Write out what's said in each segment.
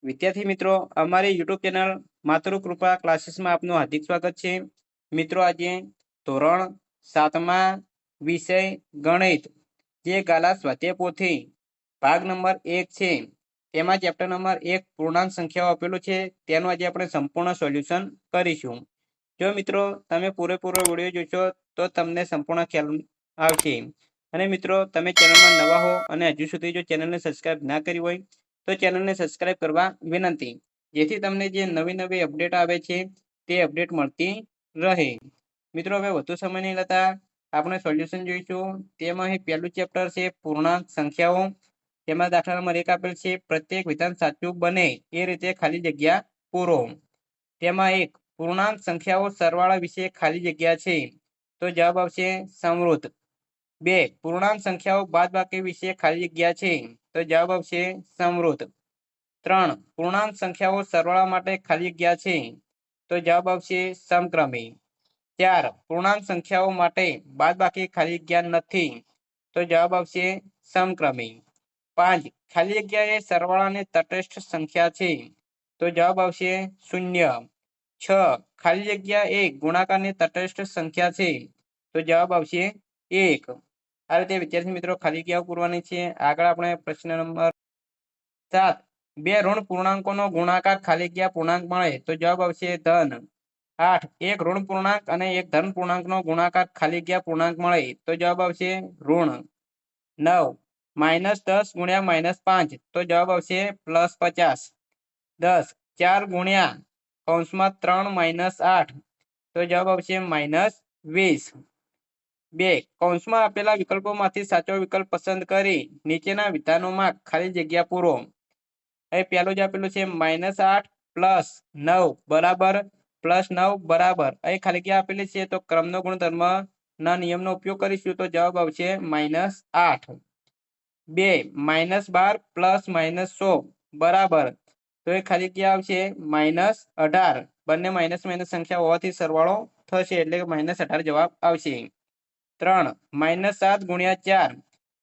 વિદ્યાર્થી મિત્રો, અમારી યુટ્યુબ ચેનલ માતૃકૃપા ક્લાસીસમાં આપનું હાર્દિક સ્વાગત છે. મિત્રો, આજે ધોરણ 7માં વિષય ગણિત જે ગાલા સ્વાધ્યાય પોથી ભાગ નંબર 1 છે, તેમાં ચેપ્ટર નંબર 1 પૂર્ણાંક સંખ્યાઓ આપેલું છે. તેનું આજે આપણે સંપૂર્ણ સોલ્યુશન કરીશું. જો મિત્રો તમે પૂરેપૂરો વિડીયો જોશો તો તમને સંપૂર્ણ ખ્યાલ આવશે. અને મિત્રો, તમે ચેનલમાં નવા હો અને હજુ સુધી જો ચેનલને સબસ્ક્રાઇબ ના કરી હોય તો ચેનલને સબસ્ક્રાઇબ કરવા વિનંતી, જેથી તમને જે નવી અપડેટ આવે છે તે અપડેટ મળતી રહે. મિત્રો, હવે વધુ સમય નહીં લેતા આપણે સોલ્યુશન જોઈશું. તેમાં અહીં પહેલું ચેપ્ટર છે પૂર્ણાંક સંખ્યાઓ. તેમાં દાખલા નંબર 1 આપેલ છે, પ્રત્યેક વિધાન સાચું બને એ રીતે ખાલી જગ્યા પૂરો. તેમાં 1 પૂર્ણાંક સંખ્યાઓ સરવાળા વિશે ખાલી જગ્યા છે, તો જવાબ આવશે સમૃદ્ધ. 2 પૂર્ણાંક સંખ્યાઓ બાદબાકી વિશે ખાલી જગ્યા છે, તો જવાબ આવશે સમૃદ્ધ. 3 પૂર્ણાંક સંખ્યાઓ સરવાળા માટે ખાલી જગ્યા છે, તો જવાબ આવશે સમક્રમી. 4 પૂર્ણાંક સંખ્યાઓ માટે બાદબાકી ખાલી જગ્યા નથી, તો જવાબ આવશે સમક્રમી. 5 ખાલી જગ્યા એ સરવાળાની તટસ્થ સંખ્યા છે, તો જવાબ આવશે 0. 6 ખાલી જગ્યા એ ગુણાકારની તટસ્થ સંખ્યા છે, તો જવાબ આવશે 1. આ રીતે વિદ્યાર્થી મિત્રો ખાલી જગ્યાઓ પૂરવાની છે. આગળ આપણે પ્રશ્ન નંબર 7 2 ઋણ પૂર્ણાંકોનો ગુણાકાર ખાલી જગ્યા પૂર્ણાંક મળે, તો જવાબ આવશે ધન. 8 એક ઋણ પૂર્ણાંક અને એક ધન પૂર્ણાંકનો ગુણાકાર ખાલી જગ્યા પૂર્ણાંક મળે, તો જવાબ આવશે ઋણ. 9 -10 ગુણ્યા -5, તો જવાબ આવશે +50. 10 4 ગુણ્યા કૌંસમાં 3 - 8, તો જવાબ આવશે -20. 2 કૌંસમાં આપેલા વિકલ્પોમાંથી સાચો વિકલ્પ પસંદ કરી નીચેના વિધાનોમાં ખાલી જગ્યા પૂરો. અહીં પહેલું જ આપેલું છે -8 + 9 બરાબર +9 બરાબર. અહીં ખાલી જગ્યા આપેલી છે તો ક્રમનો ગુણધર્મ ના નિયમનો ઉપયોગ કરીશું, તો જવાબ આવશે -8. 2 -12 + -100 બરાબર, તો એ ખાલી જગ્યા આવશે -18. બંને માઇનસ સંખ્યા હોવાથી સરવાળો થશે એટલે કે -18 જવાબ આવશે. 3 -7 ગુણ્યા 4,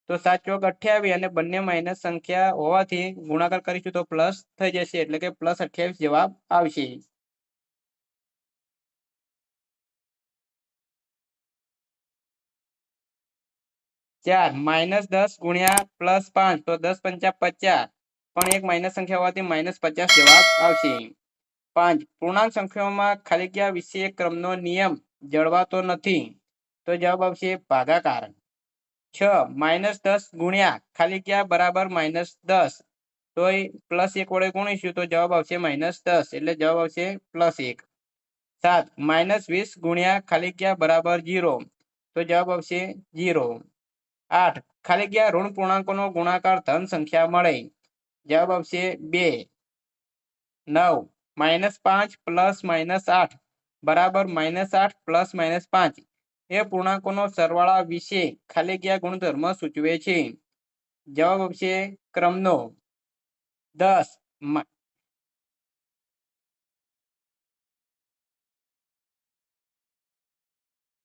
તો 7 ચોક 28 અને બંને માઇનસ સંખ્યા હોવાથી ગુણાકાર કરીશું તો પ્લસ થઈ જશે એટલે કે +28 જવાબ આવશે. 4 -10 ગુણ્યા +5, તો 10 પંચા 50, પણ એક માઇનસ સંખ્યા હોવાથી -50 જવાબ આવશે. 5 પૂર્ણાંક સંખ્યાઓમાં ખાલી જગ્યા વિશે ક્રમનો નિયમ જળવાતો નથી, તો જવાબ આવશે ભાગાકાર. 6 -10 ગુણ્યા ખાલી જગ્યા બરાબર -10, તો એ +1 વડે ગુણીશું તો જવાબ આવશે -10 એટલે જવાબ આવશે +1. 7 -20 ગુણ્યા ખાલી જગ્યા બરાબર 0, તો જવાબ આવશે 0. 8 ખાલી જગ્યા ઋણ પૂર્ણાંકોનો ગુણાકાર ધન સંખ્યા મળે, જવાબ આવશે 2. 9 -5 + -8 બરાબર -8 + -5 એ પૂર્ણાંકોનો સરવાળા વિશે ખાલી જગ્યા ગુણધર્મ સૂચવે છે, જવાબ આવશે ક્રમનો. 10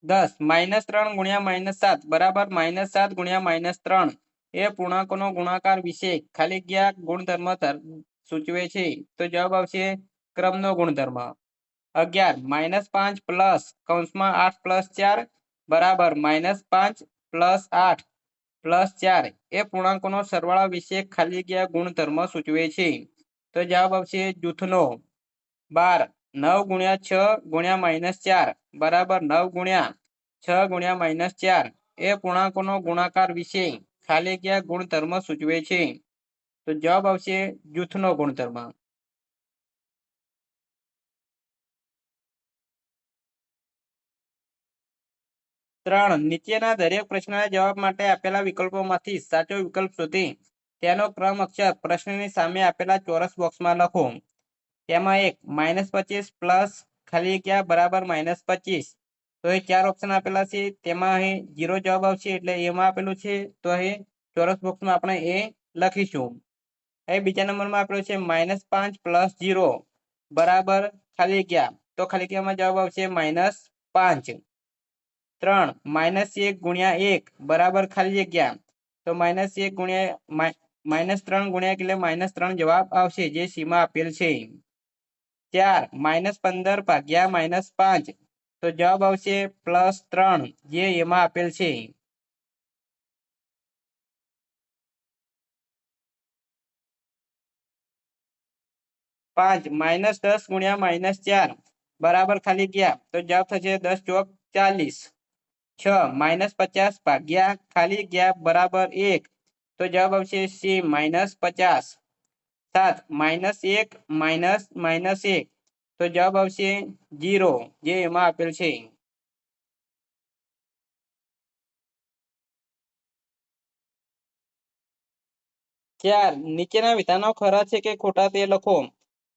-3 ગુણ્યા -7 બરાબર -7 ગુણ્યા -3 એ પૂર્ણાંકોનો ગુણાકાર વિશે ખાલી જગ્યા ગુણધર્મ સૂચવે છે, તો જવાબ આવશે ક્રમનો ગુણધર્મ. 11 -5 પ્લસ કૌંસમાં 8 + 4 બરાબર -5 + 8 + 4 એ પૂર્ણાંકોનો સરવાળા વિશે ખાલી જગ્યા ગુણધર્મ સૂચવે છે, તો જવાબ આવશે જૂથનો. 12 9 ગુણ્યા 6 ગુણ્યા -4 બરાબર 9 ગુણ્યા 6 ગુણ્યા -4 એ પૂર્ણાંકોનો ગુણાકાર વિશે ખાલી જગ્યા ગુણધર્મ સૂચવે છે, તો જવાબ આવશે જૂથનો ગુણધર્મ. 3 નીચેના દરેક પ્રશ્નના જવાબ માટે આપેલા વિકલ્પોમાંથી સાચો વિકલ્પ શોધી તેનો ક્રમ અક્ષર પ્રશ્નની સામે આપેલા ચોરસ બોક્સમાં લખો. તેમાં 1 -25 પ્લસ ખાલી જગ્યા બરાબર -25, તો એ 4 ઓપ્શન આપેલા છે, તેમાં અહીં 0 જવાબ આવશે એટલે એમાં આપેલું છે, તો અહીં ચોરસ બોક્સમાં આપણે એ લખીશું. અહીં બીજા નંબરમાં આપેલું છે -5 + 0 બરાબર ખાલી જગ્યા, તો ખાલી જગ્યામાં જવાબ આવશે -5. 3 -1 ગુણ્યા 1 બરાબર ખાલી જગ્યા, તો -1 ગુણ્યા -3 ગુણ્યા એટલે -3 જવાબ આવશે જે સી માં આપેલ છે. 4 -15 ભાગ્યા -5 તો જવાબ આવશે +3 જે એમાં આપેલ છે. 5 -10 ગુણ્યા -4 બરાબર ખાલી ગયા તો જવાબ થશે 10 ચોક 40. 6 -50 ભાગ્યા ખાલી ગયા બરાબર 1 તો જવાબ આવશે સી -50. 7 -1 -1 તો જવાબ આવશે 0 જે એમાં આપેલ છે. 4 નીચેના વિધાનો ખરા છે કે ખોટા તે લખો.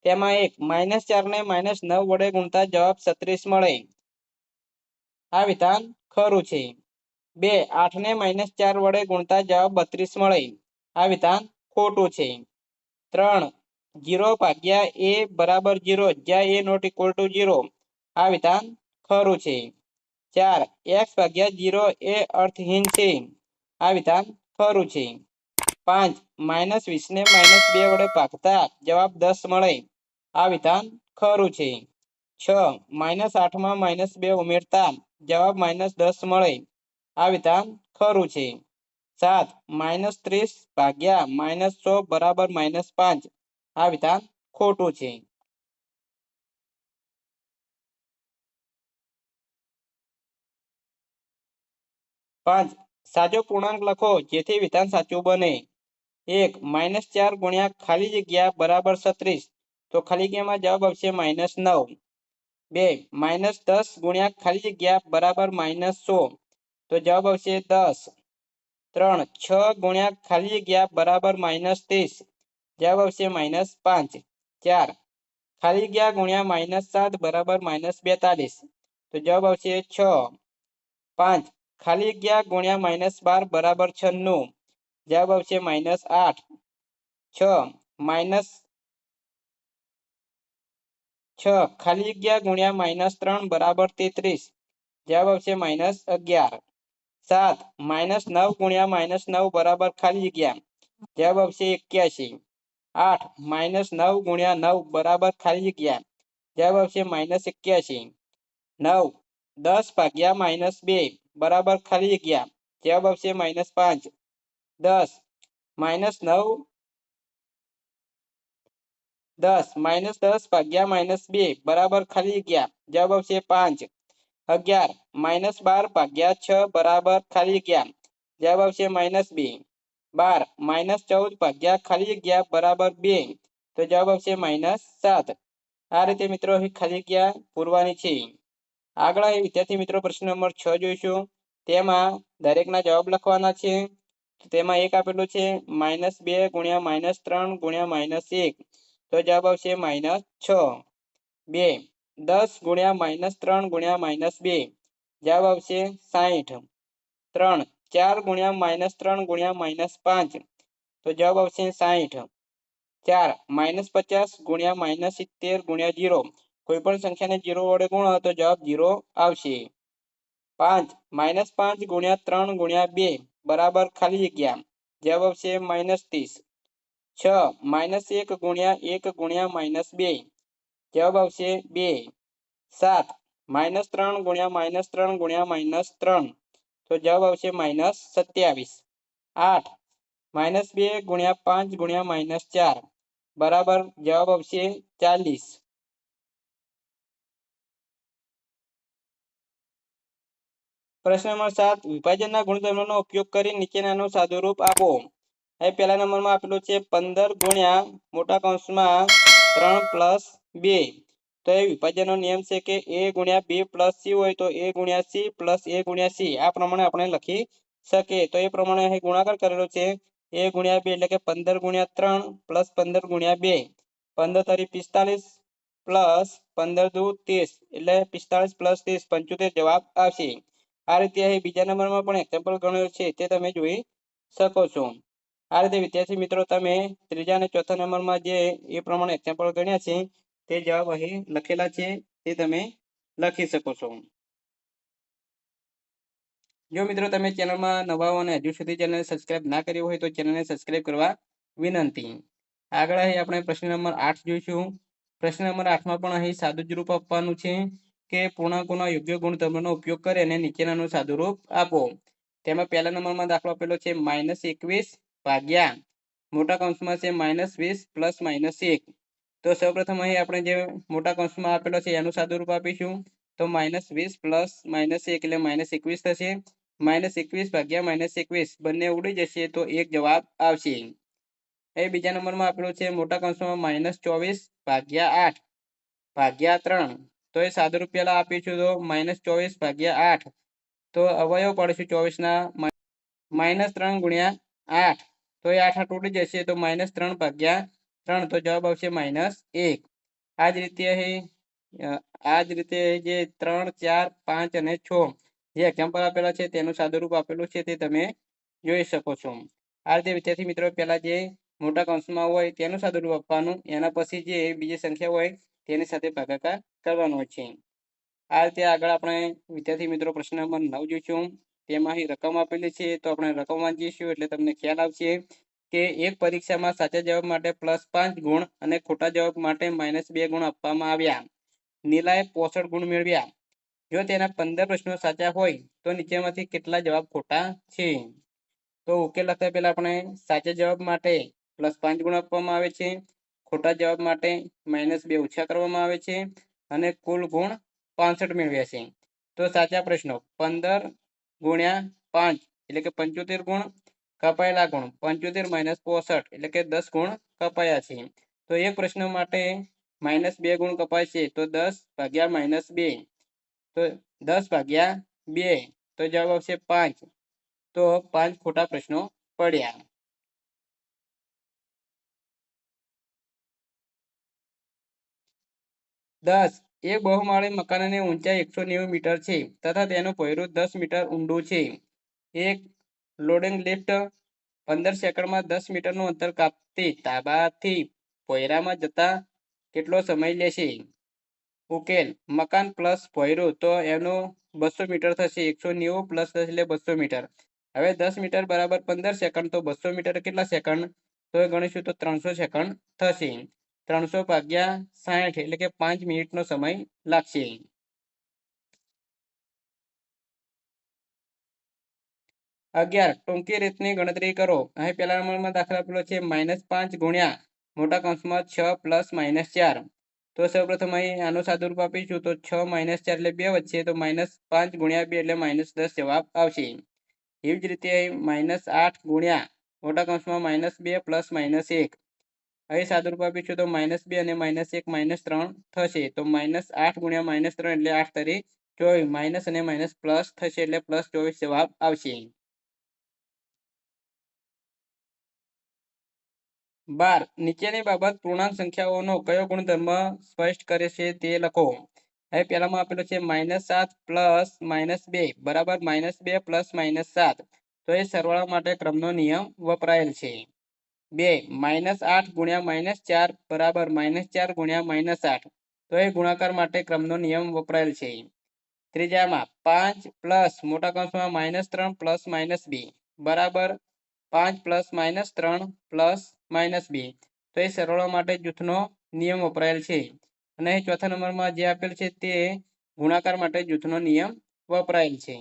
તેમાં 1 -4 ને -9 વડે ગુણતા જવાબ 36 મળે. આ વિધાન ખરું છે. 2 8 ને -4 વડે ગુણતા જવાબ 32 મળે. આ વિધાન ખોટું છે. 3 0 ભાગ્યા a બરાબર 0 જ્યાં a નોટ ઇક્વલ ટુ 0 આ વિધાન ખરું છે. 4 x ભાગ્યા 0 એ અર્થહીન છે. આ વિધાન ખરું છે. 5 -20 ને -2 વડે ભાગતા જવાબ 10 મળે. આ વિધાન ખરું છે. 6 -8 માં -2 ઉમેરતા જવાબ -10 મળે. આ વિધાન ખરું છે. 7 -30 ભાગ્યા -100 બરાબર -5 આ વિધાન ખોટું છે. 5 સાચો પૂર્ણાંક લખો જેથી વિધાન સાચું બને. 1 -4 ગુણ્યા ખાલી જગ્યા બરાબર 36 તો ખાલી જગ્યામાં જવાબ આવશે -9. 2 -10 ગુણ્યા ખાલી જગ્યા બરાબર -100 તો જવાબ આવશે 10. 3 6 ગુણ્યા ખાલી જગ્યા બરાબર -30 જવાબ આવશે -5. 4 ખાલી જગ્યા ગુણ્યા -7 બરાબર -42 તો જવાબ આવશે 6. 5 ખાલી જગ્યા ગુણ્યા -12 બરાબર 96 જવાબ આવશે -8. 6 ખાલી જગ્યા ગુણ્યા -3 બરાબર 33 જવાબ આવશે -11. 7 -9 ગુણ્યા -9 બરાબર ખાલી જગ્યા જવાબ આવશે 81. 8 -9 ગુણ્યા 9 બરાબર ખાલી જગ્યા જવાબ આવશે -81. 9 10 ભાગ્યા -2 બરાબર ખાલી જગ્યા જવાબ આવશે -5. 10 -9 10 ભાગ્યા -2 બરાબર ખાલી જગ્યા જવાબ આવશે 5. 11 -12 ભાગ્યા 6 બરાબર ખાલી જગ્યા જવાબ આવશે -2. 12 -14 ભાગ્યા ખાલી જગ્યા બરાબર 2 તો જવાબ આવશે -7. આ રીતે મિત્રો અહીં ખાલી જગ્યા પૂરવાની છે. આગળ વિદ્યાર્થી મિત્રો પ્રશ્ન નંબર 6 જોઈશું. તેમાં દરેકના જવાબ લખવાના છે. તેમાં એક આપેલું છે -2 ગુણ્યા -3 ગુણ્યા -1 તો જવાબ આવશે -6. 2 10 ગુણ્યા -3 ગુણ્યા -2 જવાબ આવશે 60. 3 4 ગુણ્યા -3 ગુણ્યા -5 તો જવાબ આવશે 60. 4 -50 ગુણ્યા -70 ગુણ્યા 0 કોઈ પણ સંખ્યાને 0 વડે ગુણો તો જવાબ 0 આવશે. 5 -5 ગુણ્યા 3 ગુણ્યા 2 બરાબર ખાલી જગ્યા જવાબ આવશે -30. 6 -1 ગુણ્યા 1 ગુણ્યા -2 જવાબ આવશે 2. 7 -3 ગુણ્યા -3 ગુણ્યા -3 તો જવાબ આવશે -27. 8 -2 ગુણ્યા 5 ગુણ્યા -4 બરાબર જવાબ આવશે 40. પ્રશ્ન નંબર 7 વિભાજનના ગુણધર્મોનો ઉપયોગ કરી નીચેનાનું સાદુરૂપ આપો. અહીં પહેલા નંબરમાં આપેલું છે 15 ગુણ્યા મોટા કૌંસમાં 3 પ્લસ 2 તો એ વિભાજનનો નિયમ છે કે a ગુણ્યા b પ્લસ c હોય તો a ગુણ્યા c પ્લસ a ગુણ્યા c આ પ્રમાણે આપણે લખી શકીએ. તો એ પ્રમાણે અહીં ગુણાકાર કરેલો છે a ગુણ્યા b એટલે કે 15 ગુણ્યા 3 પ્લસ 15 ગુણ્યા 2 15 તારી 45 પ્લસ 15 દુ 30 એટલે 45 પ્લસ 30 75 જવાબ આવશે. આ રીતે અહીં બીજા નંબરમાં પણ એક્ઝામ્પલ ગણ્યો છે તે તમે જોઈ શકો છો. આ રીતે વિદ્યાર્થી મિત્રો તમે ત્રીજા અને ચોથા નંબરમાં જે એ પ્રમાણે એક્ઝામ્પલ ગણ્યા છે તે જવાબ અહીં લખેલા છે તે તમે લખી શકો છો. જો મિત્રો તમે ચેનલમાં નવા હો અને હજુ સુધી ચેનલને સબસ્ક્રાઇબ ના કરી હોય તો ચેનલને સબસ્ક્રાઇબ કરવા વિનંતી। આગળ અહીં આપણે પ્રશ્ન નંબર 8 જોઈશું। પ્રશ્ન નંબર 8માં પણ અહીં સાદું જ રૂપ આપવાનું છે કે પૂર્ણાંકોના યોગ્ય ગુણધર્મનો ઉપયોગ કરી અને નીચેનાનું સાદું રૂપ આપો। તેમાં પહેલા નંબરમાં દાખલો આપેલો છે -21 ભાગ્યા મોટા કૌંસમાં છે -20 પ્લસ -1। તો સૌપ્રથમ અહીં આપણે જે મોટા કૌંસમાં આપેલો છે એનું સાદું રૂપ આપીશું। તો -20 પ્લસ -1 એટલે -21 થશે। -21 ભાગ્યા -21 બંને ઉડી જશે તો 1 જવાબ આવશે। એ બીજા નંબરમાં આપેલું છે મોટા કૌંસમાં -24 ભાગ્યા 8 ભાગ્યા 3। તો એ સાદું રૂપ પહેલા આપીશું તો -24 ભાગ્યા 8। તો અવયવ પાડીશું 24ના -3 ગુણ્યા 8। તો એ 8 8 ઉડી જશે તો -3 ભાગ્યા 3। તો જવાબ આવશે -1। આ જ રીતે જે 3 4 5 અને 6 જે એક્ઝામ્પલ આપેલા છે તેનું સાદું રૂપ આપેલું છે તે તમે જોઈ શકો છો। આ રીતે વિદ્યાર્થી મિત્રો પહેલા જે મોટા કૌંસમાં હોય તેનું સાદું રૂપ આપવાનું, એના પછી જે બીજી સંખ્યા હોય તેની સાથે ભાગાકાર કરવાનો છે। આ રીતે આગળ આપણે વિદ્યાર્થી મિત્રો પ્રશ્ન નંબર 9 જોઈશું। તેમાં અહીં રકમ આપેલી છે તો આપણે રકમ વાંચીશું એટલે તમને ખ્યાલ આવશે કે એક પરીક્ષામાં સાચા જવાબ માટે +5 ગુણ અને ખોટા જવાબ માટે -2 ગુણ આપવામાં આવ્યા। નીલાએ 65 ગુણ મેળવ્યા। જો તેના 15 પ્રશ્નો સાચા હોય તો નીચેમાંથી કેટલા જવાબ ખોટા છે? તો ઉકેલ લખતા પહેલા આપણે સાચા જવાબ માટે +5 ગુણ આપવામાં આવે છે, ખોટા જવાબ માટે -2 ઓછા કરવામાં આવે છે અને કુલ ગુણ 65 મેળવ્યા છે। તો સાચા પ્રશ્નો 15 ગુણ્યા 5 એટલે કે 75 ગુણ, કપાયેલા ગુણ 75 - 65 એટલે કે 10 ગુણ કપાયા છે। તો એક પ્રશ્ન માટે -2 ગુણ કપાય છે તો 10 ભાગ્યા -2 તો 10 ભાગ્યા 2 તો જવાબ આવશે 5। તો 5 ખોટા પ્રશ્નો પડ્યા। 10 એક બહુમાળી મકાનની ઊંચાઈ 190 મીટર છે તથા તેનું ભોંયરું 10 મીટર ઊંડું છે। એક લોડિંગ લિફ્ટ 15 સેકન્ડમાં 10 મીટરનું અંતર કાપતી તાબાથી ભોંયરામાં જતા કેટલો સમય લેશે? ઉકેલ મકાન પ્લસ ભોંયરું તો એનું 200 મીટર થશે। 190 પ્લસ 10 એટલે 200 મીટર। હવે 10 મીટર બરાબર 15 સેકન્ડ તો 200 મીટર કેટલા સેકન્ડ? તો એ ગણીશું તો 300 સેકન્ડ થશે। 300 ભાગ્યા 60 એટલે કે 5 મિનિટનો સમય લાગશે। 11 ટૂંકી રીતની ગણતરી કરો। અહીં પહેલા નંબરમાં દાખલા આપેલો છે -5 ગુણ્યા મોટા કૌંસમાં 6 પ્લસ -4। તો સૌપ્રથમ અહીં આનું સાદું રૂપ આપીશું તો 6 - 4 એટલે 2 વચ્ચે તો -5 ગુણ્યા 2 એટલે -10 જવાબ આવશે। એવી જ રીતે -8 ગુણ્યા મોટા કૌંસમાં -2 પ્લસ -1। અહીં સાદું રૂપ આપીશું તો -2 અને -1 -3 થશે। તો -8 ગુણ્યા -3 એટલે 8 તરી 24 માઇનસ અને માઇનસ પ્લસ થશે એટલે +24 જવાબ આવશે। 12 નીચેની બાબત પૂર્ણાંક સંખ્યાઓનો કયો ગુણધર્મ સ્પષ્ટ કરે છે તે લખો। હવે પહેલામાં આપેલું છે -7 પ્લસ -2 બરાબર -2 પ્લસ -7। તો એ સરવાળા માટે ક્રમનો નિયમ વપરાયેલ છે। 2 -8 ગુણ્યા -4 બરાબર -4 ગુણ્યા -8। તો એ ગુણાકાર માટે ક્રમનો નિયમ વપરાયેલ છે। ત્રીજામાં 5 પ્લસ મોટા કૌંસમાં -3 પ્લસ -2 બરાબર 5 પ્લસ -3 પ્લસ -2। તો એ સરવાળા માટે જૂથનો નિયમ વપરાયેલ છે। અને ચોથા નંબરમાં જે આપેલ છે તે ગુણાકાર માટે જૂથનો નિયમ વપરાયેલ છે।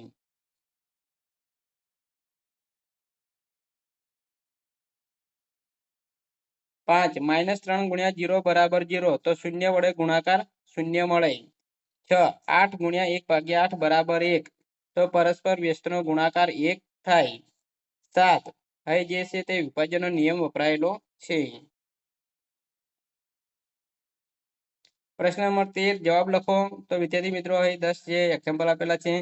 5 -3 ગુણ્યા 0 બરાબર 0 તો 0 વડે ગુણાકાર 0 મળે। 6 8 ગુણ્યા 1/8 બરાબર 1 તો પરસ્પર વ્યસ્તનો ગુણાકાર 1 થાય। 7 અહીં જે છે તે વિભાજનનો નિયમ વપરાયેલો છે। પ્રશ્ન નંબર 13 જવાબ લખો। તો વિદ્યાર્થી મિત્રો અહીં 10 જે એક્ઝામ્પલ આપેલા છે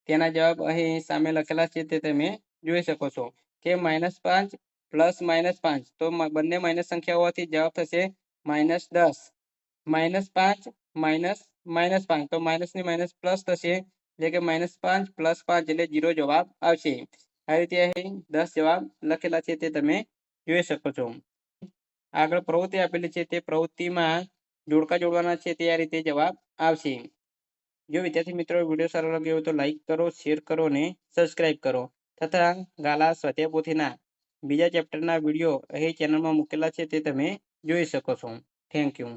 તેના જવાબ અહીં સામે લખેલા છે તે તમે જોઈ શકો છો કે -5 પ્લસ -5 તો બંને માઇનસ સંખ્યા હોવાથી જવાબ થશે -10। -5 -5 તો માઇનસની માઇનસ પ્લસ થશે એટલે કે -5 પ્લસ 5 એટલે 0 જવાબ આવશે। આ રીતે અહીં 10 જવાબ લખેલા છે તે તમે જોઈ શકો છો। આગળ પ્રવૃત્તિ આપેલી છે તે પ્રવૃત્તિમાં જોડકા જોડવાના છે તે આ રીતે જવાબ આવશે। જો વિદ્યાર્થી મિત્રો વિડીયો સારો લાગ્યો હોય તો લાઈક કરો, શેર કરો અને સબસ્ક્રાઇબ કરો તથા ગાલા સ્વાધ્યાય પોથીના બીજા ચેપ્ટરના વિડીયો અહીં ચેનલમાં મૂકેલા છે તે તમે જોઈ શકો છો. Thank you.